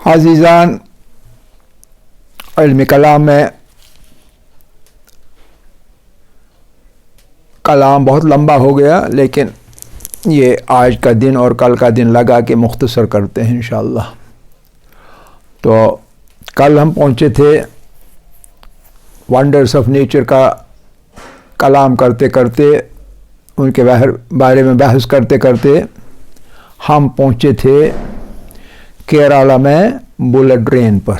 अज़ीज़ान, इल्म कलाम में कलाम बहुत लंबा हो गया, लेकिन ये आज का दिन और कल का दिन लगा के मुख्तसर करते हैं इंशाअल्लाह। तो कल हम पहुँचे थे वंडर्स ऑफ नेचर का कलाम करते करते, उनके बारे में बहस करते करते हम पहुँचे थे केरला में बुलेट ट्रेन पर।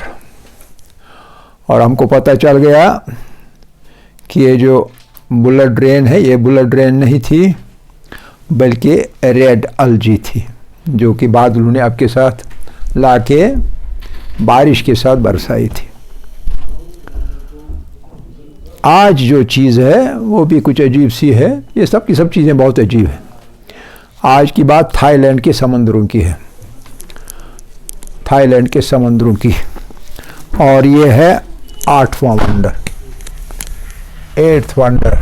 और हमको पता चल गया कि ये जो बुलेट ट्रेन है, ये बुलेट ट्रेन नहीं थी बल्कि रेड अलजी थी, जो कि बादलों ने आपके साथ लाके बारिश के साथ बरसाई थी। आज जो चीज़ है वो भी कुछ अजीब सी है। ये सब की सब चीज़ें बहुत अजीब हैं। आज की बात थाईलैंड के समंदरों की है, थाईलैंड के समंदरों की। और ये है 8वां वंडर, 8th वंडर।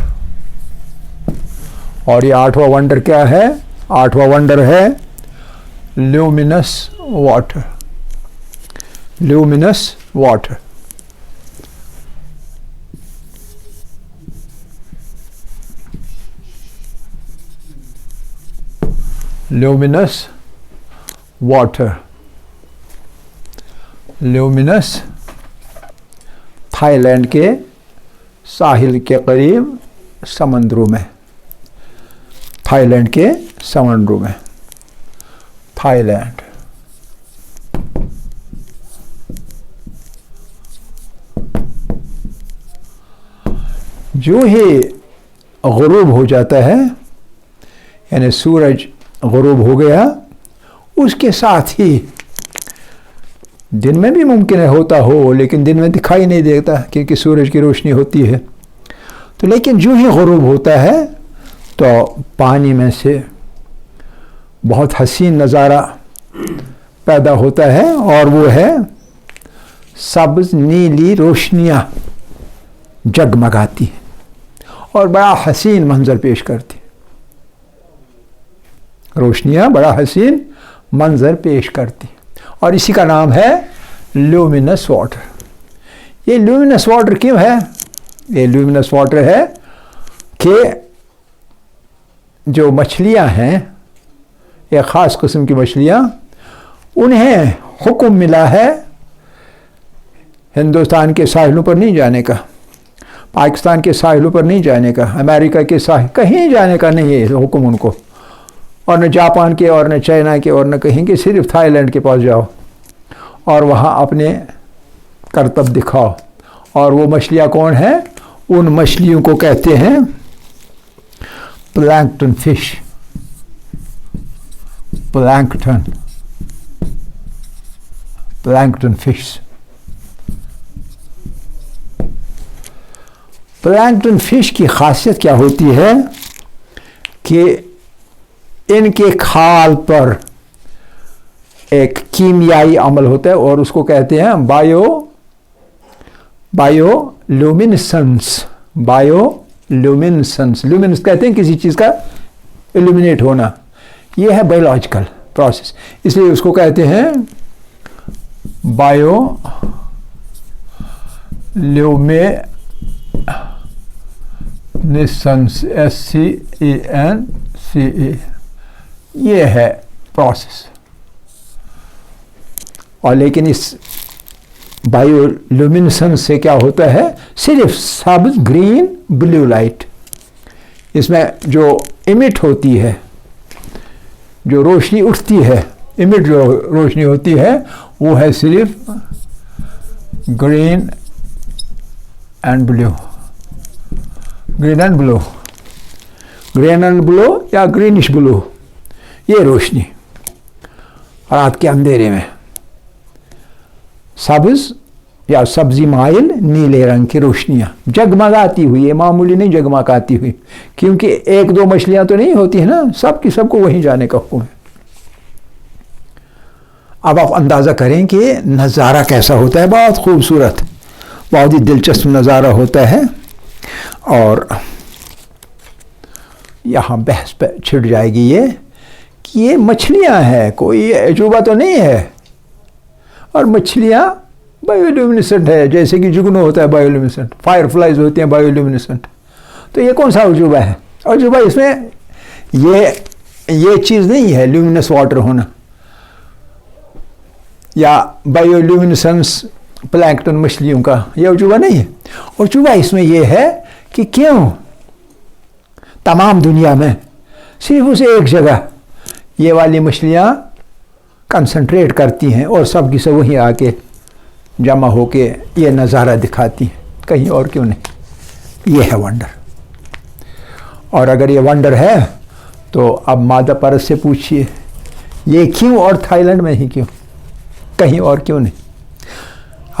और ये 8वां वंडर क्या है? 8वां वंडर है luminous water. Luminous water. Luminous water. Luminous Thailand के साहिल के करीब समंदरों में, थाईलैंड के समंदरों में। थाईलैंड जो ही गुरूब हो जाता है, यानी सूरज गुरूब हो गया, उसके साथ ही दिन में भी मुमकिन है होता हो, लेकिन दिन में दिखाई नहीं देता क्योंकि सूरज की रोशनी होती है। तो लेकिन जो ही गुरूब होता है तो पानी में से बहुत हसीन नज़ारा पैदा होता है, और वो है सब्ज़ नीली रोशनियाँ जगमगाती हैं और बड़ा हसीन मंजर पेश करती। रोशनियाँ बड़ा हसीन मंजर पेश करती, और इसी का नाम है ल्यूमिनस वाटर। ये ल्यूमिनस वाटर क्यों है? ये ल्यूमिनस वाटर है कि जो मछलियाँ हैं, एक ख़ास किस्म की मछलियाँ, उन्हें हुक्म मिला है हिंदुस्तान के साहिलों पर नहीं जाने का, पाकिस्तान के साहिलों पर नहीं जाने का, अमेरिका के साहिल कहीं जाने का नहीं है हुक्म उनको, और न जापान के और न चाइना के और न कहीं के, सिर्फ थाईलैंड के पास जाओ और वहाँ अपने करतब दिखाओ। और वो मछलियाँ कौन हैं? उन मछलियों को कहते हैं plankton fish. Plankton, plankton fish. Plankton fish की खासियत क्या होती है कि इनके खाल पर एक कीमियाई अमल होता है और उसको कहते हैं बायोल्यूमिनेसेंस। ल्यूमिनेसेंस, ल्यूमिनेंस कहते हैं किसी चीज़ का इल्यूमिनेट होना, ये है बायोलॉजिकल प्रोसेस, इसलिए उसको कहते हैं बायो ल्यूमिनेसेंस, SCENCE, ये है प्रोसेस। और लेकिन इस बायोल्यूमिनेसेंस से क्या होता है, सिर्फ सब ग्रीन ब्लू लाइट, इसमें जो इमिट होती है, जो रोशनी उठती है, इमिट जो रोशनी होती है वो है सिर्फ green and blue, green and blue, green and blue या ग्रीनिश ब्लू, ये रोशनी रात के अंधेरे में। सब्ज या सब्जी माइल नीले रंग की रोशनियां जगमगाती हुई, ये मामूली नहीं जगमगाती हुई, क्योंकि एक दो मछलियां तो नहीं होती है ना, सबकी सबको वहीं जाने का हुक्म है। अब आप अंदाजा करें कि नज़ारा कैसा होता है, बहुत खूबसूरत, बहुत ही दिलचस्प नज़ारा होता है। और यहाँ बहस पे छिड़ जाएगी ये कि ये मछलियां हैं, कोई अजूबा तो नहीं है, और मछलियां बायोल्यूमिनेसेंट है, जैसे कि जुगनू होता है बायोल्यूमिनेसेंट, फायरफ्लाइज होती हैं बायोल्यूमिनेसेंट, तो ये कौन सा अजूबा है? अजूबा इसमें ये चीज़ नहीं है, ल्यूमिनस वाटर होना या बायोल्यूमिनेसेंस प्लैंकटन मछलियों का, ये अजूबा नहीं है। अजूबा इसमें यह है कि क्यों तमाम दुनिया में सिर्फ उस एक जगह ये वाली मछलियाँ कंसंट्रेट करती हैं और सब की सब वहीं आके जमा होके ये नज़ारा दिखाती हैं, कहीं और क्यों नहीं। ये है वंडर। और अगर ये वंडर है तो अब मादा परस से पूछिए ये क्यों, और थाईलैंड में ही क्यों, कहीं और क्यों नहीं।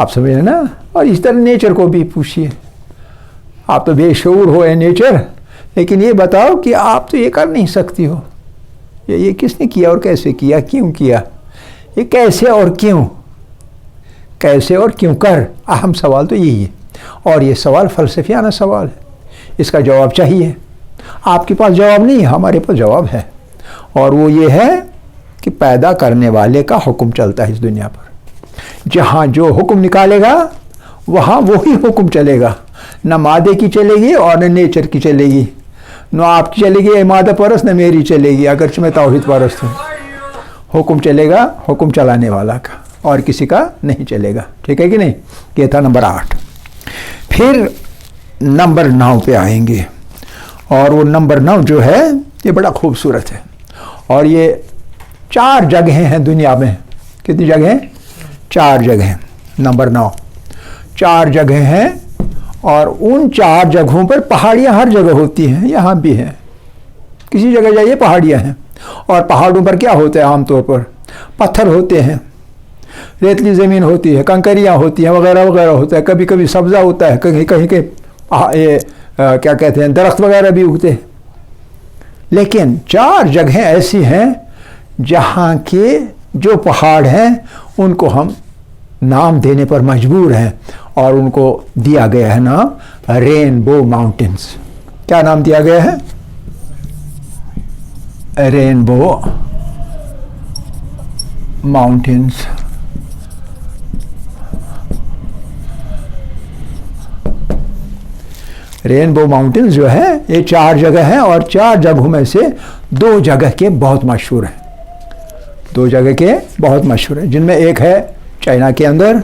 आप समझे ना। और इस तरह नेचर को भी पूछिए, आप तो बेशऊर हो है नेचर, लेकिन ये बताओ कि आप तो ये कर नहीं सकती हो, ये किसने किया और कैसे किया, क्यों किया, ये कैसे और क्यों, कैसे और क्यों कर, अहम सवाल तो यही है। और ये सवाल फलसफियाना सवाल है, इसका जवाब चाहिए। आपके पास जवाब नहीं है, हमारे पास जवाब है, और वो ये है कि पैदा करने वाले का हुक्म चलता है इस दुनिया पर। जहाँ जो हुक्म निकालेगा वहाँ वही हुक्म चलेगा, न मादे की चलेगी और न नेचर की चलेगी, न आपकी चलेगी मादा परस्त, न मेरी चलेगी, अगर मैं तौहीद परस्त हूँ। हुक्म चलेगा हुक्म चलाने वाला का, और किसी का नहीं चलेगा। ठीक है कि नहीं। ये था नंबर 8। फिर नंबर 9 पे आएंगे, और वो नंबर 9 जो है ये बड़ा खूबसूरत है। और ये 4 जगहें हैं दुनिया में। कितनी जगहें? 4 जगहें। नंबर 9 4 जगह हैं, और उन 4 जगहों पर पहाड़ियाँ हर जगह होती हैं, यहाँ भी हैं। किसी जगह जाइए पहाड़ियाँ हैं, और पहाड़ों पर क्या होता है, आमतौर पर पत्थर होते हैं, रेतली ज़मीन होती है, कंकरियाँ होती हैं, वगैरह वगैरह होता है, कभी कभी सब्ज़ा होता है, कहीं कहीं के क्या कहते हैं दरख्त वगैरह भी उगते हैं। लेकिन 4 जगहें ऐसी हैं जहाँ के जो पहाड़ हैं उनको हम नाम देने पर मजबूर हैं, और उनको दिया गया है नाम रेनबो माउंटेन्स। क्या नाम दिया गया है? Rainbow mountains. रेनबो माउंटेन्स जो है ये 4 जगह हैं, और 4 जगहों में से 2 जगह के बहुत मशहूर हैं। 2 जगह के बहुत मशहूर हैं, जिनमें एक है चाइना के अंदर,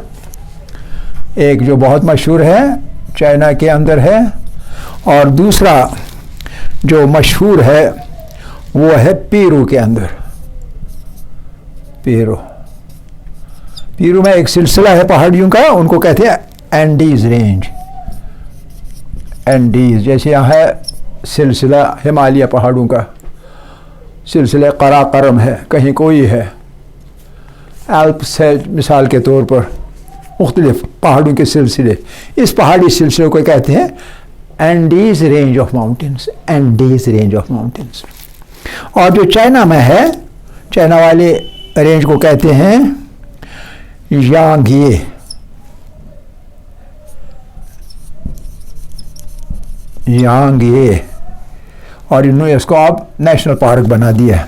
एक जो बहुत मशहूर है चाइना के अंदर है, और दूसरा जो मशहूर है वो है पेरू के अंदर। पेरू में एक सिलसिला है पहाड़ियों का, उनको कहते हैं एंडीज रेंज। एंडीज जैसे यहाँ है सिलसिला हिमालय पहाड़ों का, सिलसिला कराकरम है, कहीं कोई है, एल्प्स है मिसाल के तौर पर, मुख्तलिफ पहाड़ों के सिलसिले। इस पहाड़ी सिलसिले को कहते हैं Andes range of mountains, Andes range of mountains. और जो चाइना में है, चाइना वाले रेंज को कहते हैं यांग ये, और इन्होंने इसको अब नेशनल पार्क बना दिया है।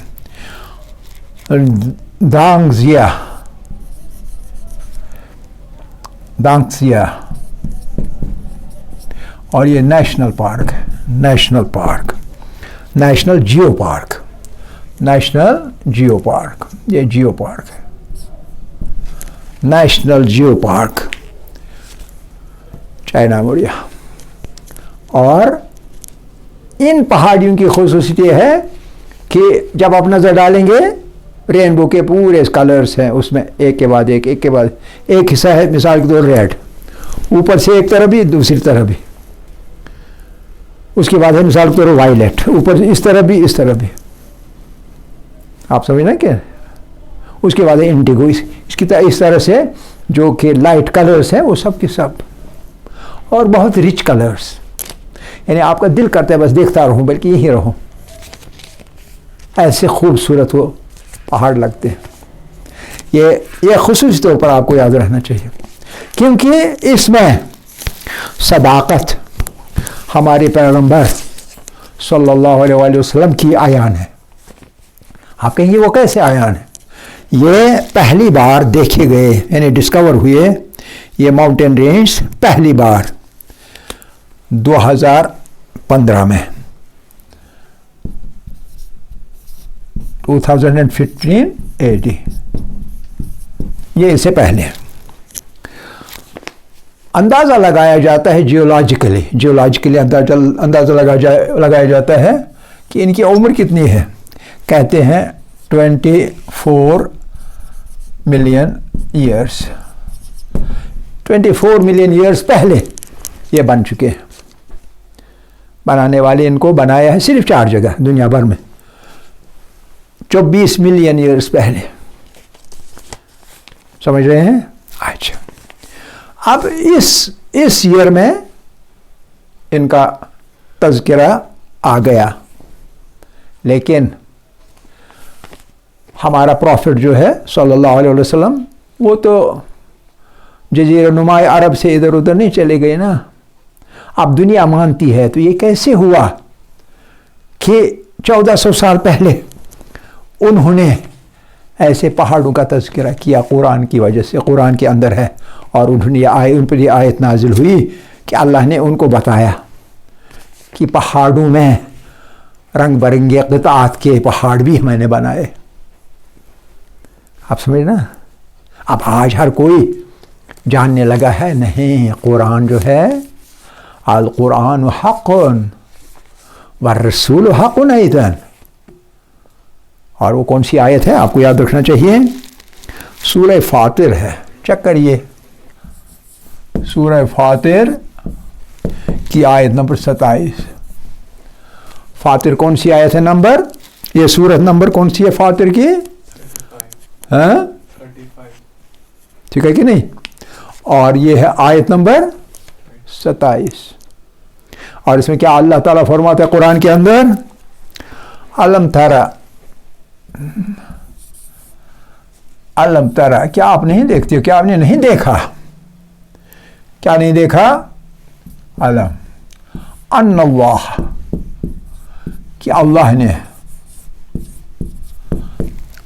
दांगजिया, और ये नेशनल पार्क है, national park, national geo park, national geo park, ये जियो पार्क है, नेशनल जियो पार्क चाइना मोरिया। और इन पहाड़ियों की खूबसूरती है कि जब आप नज़र डालेंगे रेनबो के पूरे कलर्स हैं उसमें, एक के बाद एक के बाद एक हिस्सा है, मिसाल के तौर रेड, ऊपर से एक तरफ भी दूसरी तरफ भी, उसके बाद है मिसाल के तौर वायलेट, ऊपर से इस तरफ भी इस तरफ भी, आप समझ ना क्या। उसके बाद है इंडिगो, इसकी तरह इस तरह से जो कि लाइट कलर्स हैं वो सब के सब, और बहुत रिच कलर्स, यानी आपका दिल करता है बस देखता रहूं, बल्कि यही रहूं, ऐसे खूबसूरत वो पहाड़ लगते हैं। ये खुसूसी तौर पर आपको याद रखना चाहिए, क्योंकि इसमें सदाकत हमारे पैगंबर सल्लल्लाहु अलैहि वसल्लम की आयान है। आप कहेंगे वो कैसे आयान है? ये पहली बार देखे गए, यानी डिस्कवर हुए ये माउंटेन रेंज पहली बार 2015 में, 2015 AD, ये इससे पहले। अंदाज़ा लगाया जाता है जियोलॉजिकली अंदाज़ा लगाया जाता है कि इनकी उम्र कितनी है। कहते हैं 24 मिलियन ईयर्स, 24 मिलियन ईयर्स पहले ये बन चुके हैं। बनाने वाले इनको बनाया है सिर्फ 4 जगह दुनिया भर में, 24 मिलियन ईयर्स पहले, समझ रहे हैं। अच्छा, अब इस ईयर में इनका तज़किरा आ गया, लेकिन हमारा प्रॉफिट जो है सल्लल्लाहु अलैहि वसल्लम, वो तो जज़ीरा नुमा अरब से इधर उधर नहीं चले गए ना। अब दुनिया मानती है, तो ये कैसे हुआ कि 1400 साल पहले उन्होंने ऐसे पहाड़ों का तज़किरा किया कुरान की वजह से, कुरान के अंदर है, और उन्होंने उन पर ये आयत नाजिल हुई कि अल्लाह ने उनको बताया कि पहाड़ों में रंग बिरंगे क़िताअत के पहाड़ भी मैंने बनाए। आप समझ ना। अब आज हर कोई जानने लगा है, नहीं, कुरान जो है अल कुरान हक़्क़ुन व रसूल हक़्क़ुन ऐदन। और वो कौन सी आयत है आपको याद रखना चाहिए, सूरह फातिर है। चेक करिए, सूरह फातिर की आयत नंबर 27। फातिर कौन सी आयत है नंबर, ये सूरत नंबर कौन सी है फातिर की? हाँ, 35, ठीक है कि नहीं। और ये है आयत नंबर 27। और इसमें क्या अल्लाह ताला फरमाता है कुरान के अंदर, अलम तरा, क्या आप नहीं देखते हो, क्या आपने नहीं देखा, क्या नहीं देखा? अलम अन्नल्लाह, कि अल्लाह ने,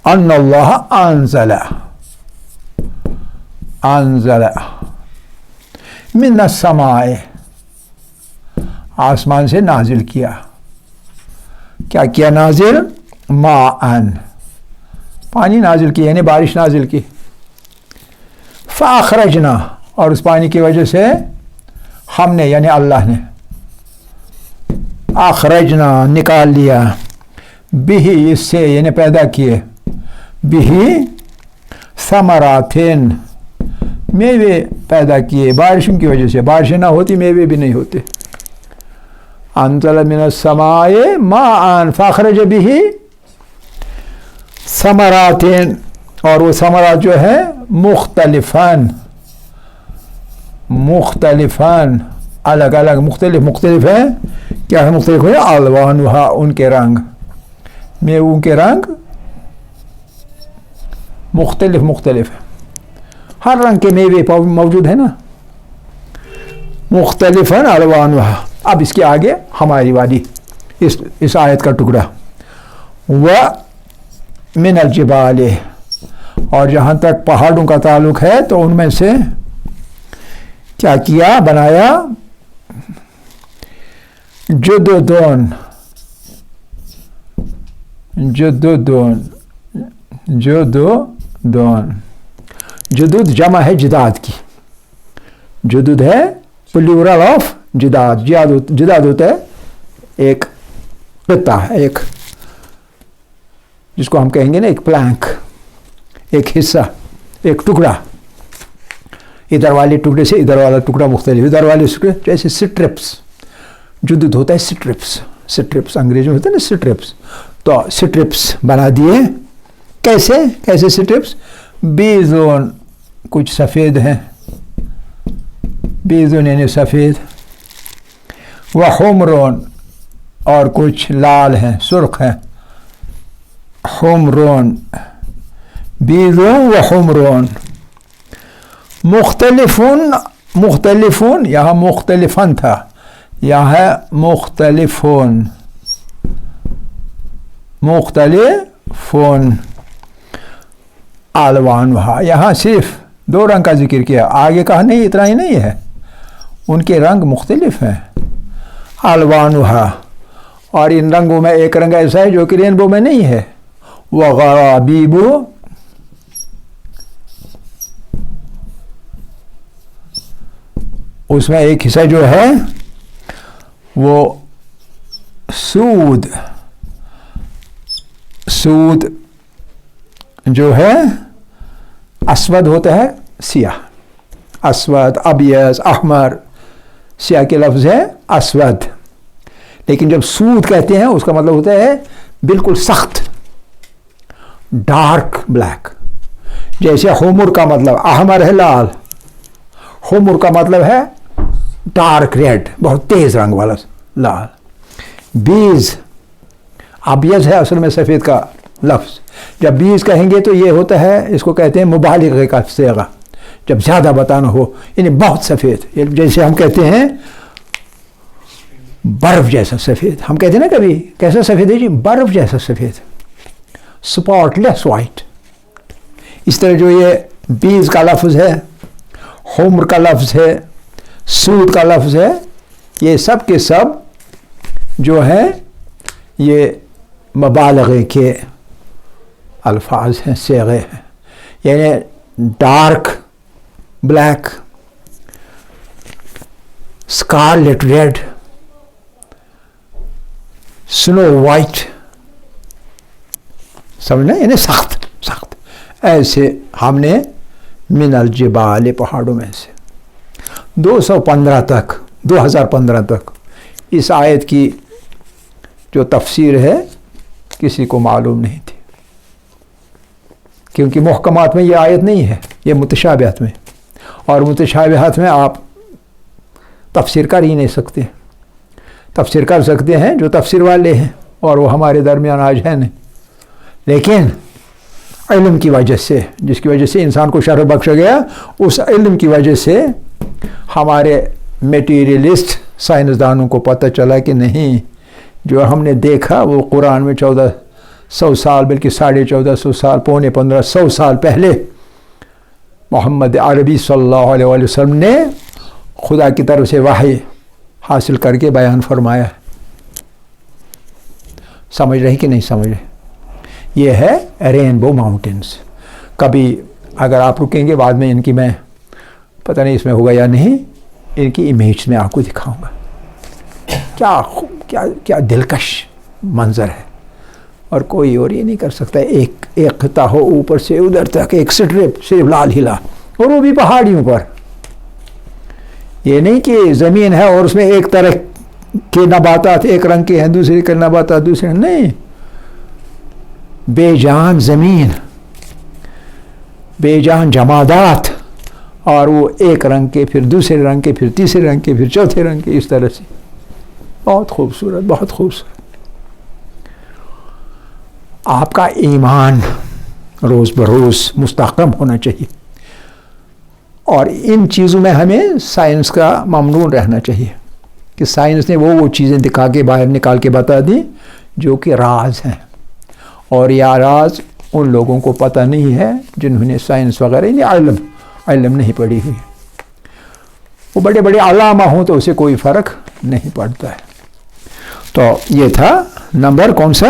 अन्नल्लाह अंज़ला मिनस समाए, आसमान से नाजिल किया। क्या किया नाजिल? माअन, पानी नाजिल किया, यानी बारिश नाजिल की। फ़अख़रजना, और उस पानी की वजह से हमने, यानी अल्लाह ने, अख़रजना, निकाल लिया, बिही, इससे, यानी पैदा किए, बिही समरातिन, मेवे पैदा किए बारिशों की वजह से। बारिशें ना होती मेवे भी नहीं होते। अंज़ला मिनस समाए माअन फ़अख़रज बिही समरातिन, और वो समरात जो है मुख्तलिफ़न, अलग अलग, मुख्तलिफ है। क्या है मुख्तलिफ है? अलवानुहा, उनके रंग, मेवों के रंग मुख्तलिफ है। हर रंग के मेवे मौजूद है ना। मुख्तलिफन अलवानुहा, अब इसके आगे हमारी वाली इस आयत का टुकड़ा, वह मिनल जिबाल, और जहाँ तक पहाड़ों का ताल्लुक है तो उनमें से क्या किया, बनाया जुदुदुन, जुदुदुन, जुदुदुन, जुदुद जमा है जिदाद की, जुदुद है प्लूरल ऑफ जिदाद, जिदाद होता है एक क़िता, एक जिसको हम कहेंगे ना एक प्लैंक, एक हिस्सा, एक टुकड़ा, इधर वाले टुकड़े से इधर वाला टुकड़ा मुख्तलिफ, इधर वाले टुकड़े जैसे स्ट्रिप्स, जुदुद होता है स्ट्रिप्स, स्ट्रिप्स अंग्रेजी में होता है ना स्ट्रिप्स, तो स्ट्रिप्स बना दिए। कैसे कैसे स्ट्रिप्स, बीजोन कुछ सफ़ेद हैं, बीजोन यानी सफ़ेद, व हुमरोन और कुछ लाल हैं, सुर्ख हैं, हुमरोन, बीजोन व हुमरोन, मुख्तलिफुन, मुख्तलिफुन यहाँ मुख्तलिफन था, यहाँ है मुख्तलिफुन, मुख्तलिफुन अलवानुहा, यहाँ सिर्फ दो रंग का जिक्र किया, आगे कहा नहीं, इतना ही नहीं है, उनके रंग मुख्तलिफ हैं। अलवानुहा, और इन रंगों में एक रंग ऐसा है जो कि रेनबो में नहीं है, वग़राबीबु, उसमें एक हिस्सा जो है वो सूद, सूद जो है अस्वद होता है, सियाह, अस्वद, अबियज, अहमर, सियाह के लफ्ज़ है अस्वद, लेकिन जब सूद कहते हैं उसका मतलब होता है बिल्कुल सख्त, डार्क ब्लैक। जैसे हुमुर का मतलब अहमर है लाल, हुमुर का मतलब है डार्क रेड, बहुत तेज रंग वाला लाल। बीज, अबियज है असल में सफ़ेद का लफ्ज़, जब बीज कहेंगे तो ये होता है, इसको कहते हैं मुबालिग़े का सेगा, जब ज़्यादा बताना हो, यानी बहुत सफ़ेद, जैसे हम कहते हैं बर्फ़ जैसा सफ़ेद, हम कहते हैं ना कभी, कैसा सफ़ेद है जी, बर्फ़ जैसा सफ़ेद, स्पॉटलेस वाइट। इस तरह जो ये बीज का लफ्ज़ है, हुम्र का लफ्ज़ है, सूद का लफ्ज़ है, ये सब के सब जो है ये मुबालग़े के अल्फाज हैं, सेगे हैं, यानी dark black, scarlet red, snow white, समझना, यानी सख्त सख्त, ऐसे हमने मिनल जिबाल, पहाड़ों में से 215 तक, 2015 तक इस आयत की जो तफसीर है किसी को मालूम नहीं थी, क्योंकि मुहकमात में ये आयत नहीं है, ये मुतशाबिहात में, और मुतशाबिहात में आप तफसीर कर ही नहीं सकते। तफसीर कर सकते हैं जो तफसीर वाले हैं, और वो हमारे दरमियान आज है नहीं, लेकिन इल्म की वजह से, जिसकी वजह से इंसान को शरफ बख्शा गया, उस इल्म की वजह से हमारे मटीरियलिस्ट साइंसदानों को पता चला कि नहीं, जो हमने देखा वो कुरान में 1400 साल, बल्कि 1450 साल, पौने 1500 साल पहले मोहम्मद अरबी सल्लल्लाहु अलैहि वसल्लम ने खुदा की तरफ से वही हासिल करके बयान फरमाया। समझ रहे कि नहीं समझ रहे? ये है रेनबो माउंटेन्स। कभी अगर आप रुकेंगे, बाद में इनकी मैं पता नहीं इसमें होगा या नहीं, इनकी इमेज में आपको दिखाऊंगा। क्या क्या क्या दिलकश मंजर है, और कोई और ये नहीं कर सकता। एक खिता हो ऊपर से उधर तक, एक स्ट्रिप सिर्फ लाल हिला, और वो भी पहाड़ियों पर। ये नहीं कि ज़मीन है और उसमें एक तरह के नबातात एक रंग के हैं, दूसरे के नबातात दूसरे, नहीं, बेजान ज़मीन, बेजान जमादात, और वो एक रंग के, फिर दूसरे रंग के, फिर तीसरे रंग के, फिर चौथे रंग के, इस तरह से। बहुत खूबसूरत, बहुत खूबसूरत। आपका ईमान रोज़ बरोज़ मुस्तहकम होना चाहिए, और इन चीज़ों में हमें साइंस का ममनून रहना चाहिए। कि साइंस ने वो चीज़ें दिखा के बाहर निकाल के बता दी जो कि राज हैं, और यह राज उन लोगों को पता नहीं है जिन्होंने साइंस वगैरह इल्म नहीं पढ़ी हुई। वो बड़े बड़े अलामा हों तो उसे कोई फ़र्क नहीं पड़ता है। तो ये था नंबर कौन सा?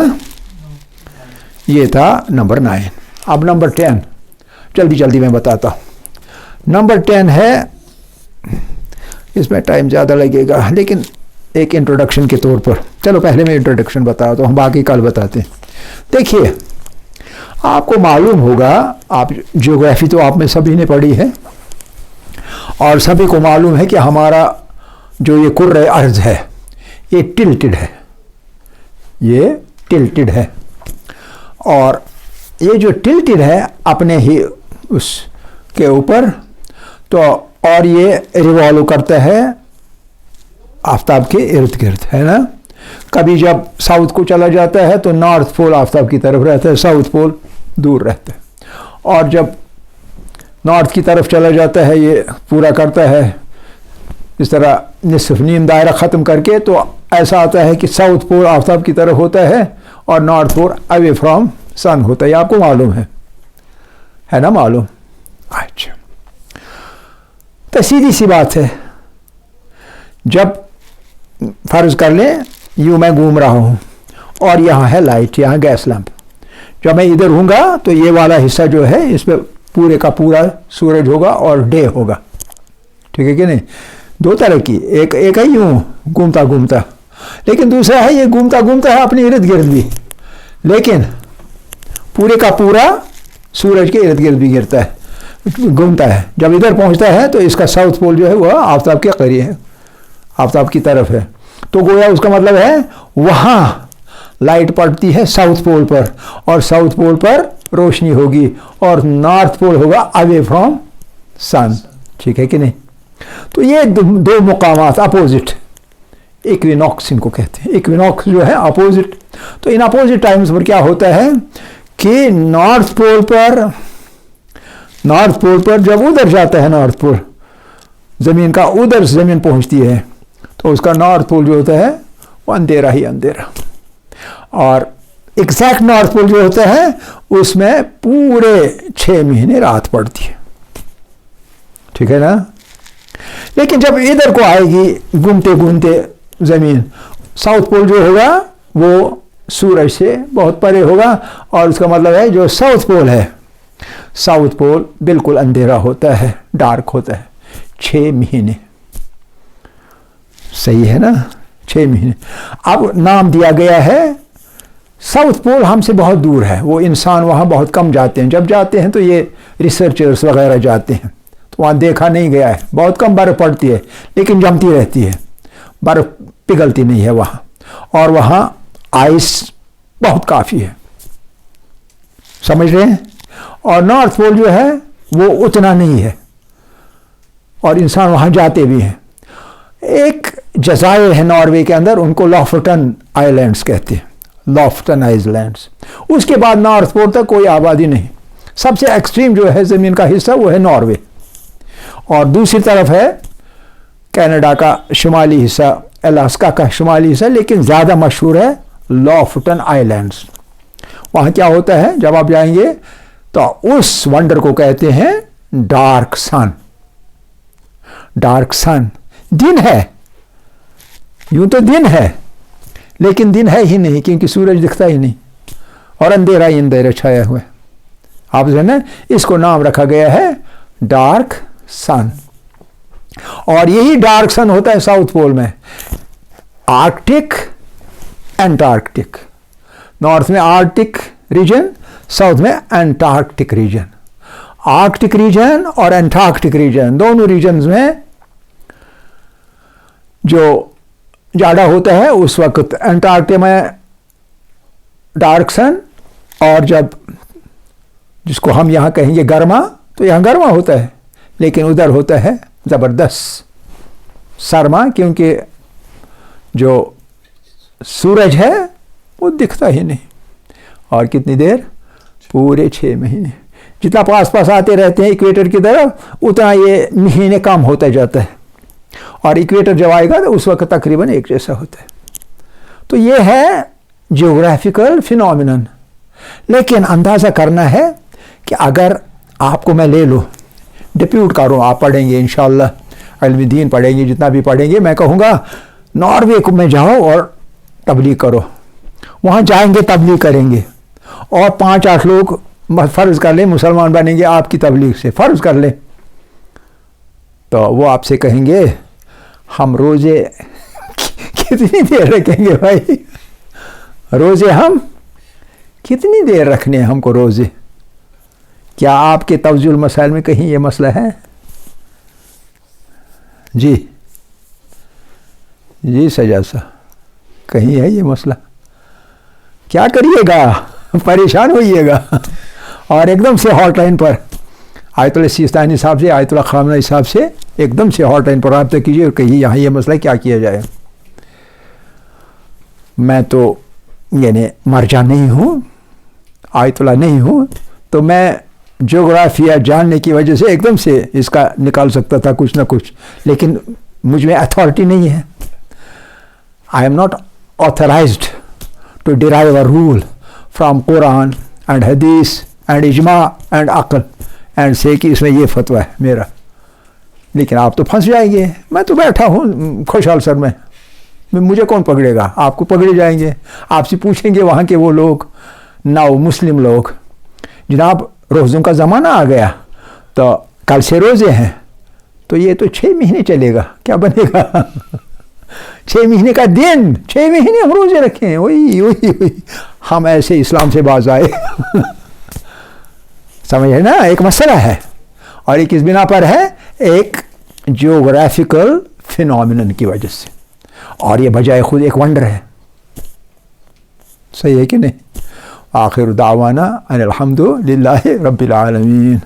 ये था नंबर 9। अब नंबर 10 जल्दी जल्दी मैं बताता हूँ। नंबर 10 है, इसमें टाइम ज़्यादा लगेगा लेकिन एक इंट्रोडक्शन के तौर पर, चलो पहले मैं इंट्रोडक्शन बता तो हम बाकी कल बताते हैं। देखिए, आपको मालूम होगा, आप ज्योग्राफी तो आप में सभी ने पढ़ी है और सभी को मालूम है कि हमारा जो ये कुर्रे अर्ज़ है ये टिल्टेड है, ये टिल्टेड है, और ये जो टिल्टेड है अपने ही उसके ऊपर, तो और ये रिवॉल्व करता है आफ्ताब के इर्द गिर्द, है ना। कभी जब साउथ को चला जाता है तो नॉर्थ पोल आफ्ताब की तरफ रहता है, साउथ पोल दूर रहता है, और जब नॉर्थ की तरफ चला जाता है ये पूरा करता है इस तरह निसफ नीम दायरा ख़त्म करके, तो ऐसा आता है कि साउथ पोल आफ्ताब की तरफ होता है और north pole away from sun होता है। ये आपको मालूम है ना, मालूम? अच्छा, तो सीधी सी बात है, जब फर्ज कर लें यूँ मैं घूम रहा हूँ और यहाँ है लाइट, यहाँ गैस लैंप, जब मैं इधर हूँगा तो ये वाला हिस्सा जो है इसमें पूरे का पूरा सूरज होगा और डे होगा, ठीक है कि नहीं। दो तरह की, एक है यूँ घूमता घूमता, लेकिन दूसरा है ये घूमता घूमता है अपने इर्द गिर्द भी, लेकिन पूरे का पूरा सूरज के इर्द गिर्द भी गिरता है, घूमता है। जब इधर पहुँचता है तो इसका साउथ पोल जो है वह आफ्ताब के करीब है, आफ्ताब की तरफ है, तो गोया उसका मतलब है वहाँ लाइट पड़ती है साउथ पोल पर, और साउथ पोल पर रोशनी होगी, और नॉर्थ पोल होगा अवे फ्रॉम सन, ठीक है कि नहीं। तो ये दो मुकामात अपोजिट, इक्विनॉक्स इनको कहते हैं, इक्विनॉक्स जो है अपोजिट। तो इन अपोजिट टाइम्स पर क्या होता है कि नॉर्थ पोल पर जब उधर जाता है, नॉर्थ पोल ज़मीन का उधर ज़मीन पहुंचती है, तो उसका नॉर्थ पोल जो होता है वो अंधेरा ही अंधेरा, और एग्जैक्ट नॉर्थ पोल जो होता है उसमें पूरे 6 महीने रात पड़ती है, ठीक है ना। लेकिन जब इधर को आएगी घूमते घूमते ज़मीन, साउथ पोल जो होगा वो सूरज से बहुत परे होगा, और उसका मतलब है जो साउथ पोल है, साउथ पोल बिल्कुल अंधेरा होता है, डार्क होता है 6 महीने, सही है ना, 6 महीने। अब नाम दिया गया है, साउथ पोल हमसे बहुत दूर है, वो इंसान वहाँ बहुत कम जाते हैं, जब जाते हैं तो ये रिसर्चर्स वगैरह जाते हैं, तो वहाँ देखा नहीं गया है, बहुत कम बर्फ़ पड़ती है लेकिन जमती रहती है, बर्फ़ पिघलती नहीं है वहाँ, और वहाँ आइस बहुत काफ़ी है, समझ रहे हैं। और नॉर्थ पोल जो है वो उतना नहीं है, और इंसान वहाँ जाते भी हैं। एक जज़ायर है नॉर्वे के अंदर, उनको लॉफ्टन आइलैंड्स कहते हैं, लॉफ्टन आइलैंड्स। उसके बाद नॉर्थ पोल तक कोई आबादी नहीं, सबसे एक्सट्रीम जो है ज़मीन का हिस्सा वो है नॉर्वे, और दूसरी तरफ है कनाडा का शुमाली हिस्सा, अलास्का का शुमाली हिस्सा, लेकिन ज़्यादा मशहूर है लॉफ्टन आइलैंड्स। वहाँ क्या होता है, जब आप जाएंगे तो उस वंडर को कहते हैं डार्क सन। डार्क सन, दिन है, यूं तो दिन है लेकिन दिन है ही नहीं, क्योंकि सूरज दिखता ही नहीं, और अंधेरा ही अंधेरा छाया हुआ है। आप जो है ना, इसको नाम रखा गया है डार्क सन, और यही डार्क सन होता है साउथ पोल में, आर्कटिक, एंटार्कटिक। नॉर्थ में आर्कटिक रीजन, साउथ में एंटार्कटिक रीजन। आर्कटिक रीजन और एंटार्कटिक रीजन, दोनों रीजन्स में जो ज़्यादा होता है उस वक्त एंटार्कटिक में डार्क सन, और जब जिसको हम यहाँ कहेंगे गर्मा, तो यहाँ गर्मा होता है, लेकिन उधर होता है ज़बरदस्त सरमा, क्योंकि जो सूरज है वो दिखता ही नहीं। और कितनी देर? पूरे 6 महीने। जितना पास पास आते रहते हैं इक्वेटर की तरफ, उतना ये महीने कम होता जाता है, और इक्वेटर जब आएगा तो उस वक्त तकरीबन एक जैसा होता है। तो ये है जियोग्राफिकल फिनोमिनन। लेकिन अंदाज़ा करना है कि अगर आपको मैं ले लूँ, डिप्यूट करूँ, आप पढ़ेंगे इंशाअल्लाह इल्म दीन पढ़ेंगे, जितना भी पढ़ेंगे, मैं कहूँगा नॉर्वे को में जाओ और तबलीग करो, वहाँ जाएंगे तबलीग करेंगे, और 5-8 लोग फ़र्ज़ कर ले मुसलमान बनेंगे आपकी तबलीग से, फ़र्ज़ कर ले, तो वो आपसे कहेंगे हम रोज़े कितनी देर रखेंगे भाई, रोज़े हम कितनी देर रखने हैं हमको रोज़े? क्या आपके तवज़ुल मसाइल में कहीं ये मसला है? जी जी सजा सा कहीं है ये मसला? क्या करिएगा, परेशान होइएगा और एकदम से हॉटलाइन पर आयतुल्लाह सिस्तानी साहब से, आयतुल्लाह खामनेई साहब से एकदम से हॉटलाइन पर रब्ता कीजिए और कहिए यहाँ ये मसला क्या किया जाए। मैं तो यानी मरजा नहीं हूँ, आयतुल्लाह नहीं हूँ, तो मैं ज्योग्राफिया जानने की वजह से एकदम से इसका निकाल सकता था कुछ ना कुछ, लेकिन मुझ में अथॉरिटी नहीं है। I am not authorized to derive a rule from Quran and hadith and ijma and aql and say कि इसमें ये फतवा है मेरा। लेकिन आप तो फंस जाएंगे, मैं तो बैठा हूँ खुशहाल सर में, मुझे कौन पकड़ेगा? आपको पकड़े जाएंगे, आपसे पूछेंगे वहाँ के वो लोग नाउ मुस्लिम लोग, जनाब रोज़ों का ज़माना आ गया तो कल से रोज़े हैं, तो ये तो 6 महीने चलेगा, क्या बनेगा? 6 महीने का दिन, 6 महीने हम रोज़े रखें, वही वही वही हम ऐसे इस्लाम से बाज आए। समझ है ना, एक मसला है, और एक इस बिना पर है, एक जियोग्राफिकल फिनोमिनन की वजह से, और ये बजाय खुद एक वंडर है। सही है कि नहीं? आखिर दावाना अनिल हम्दुलिल्लाहि रब्बिल आलमीन।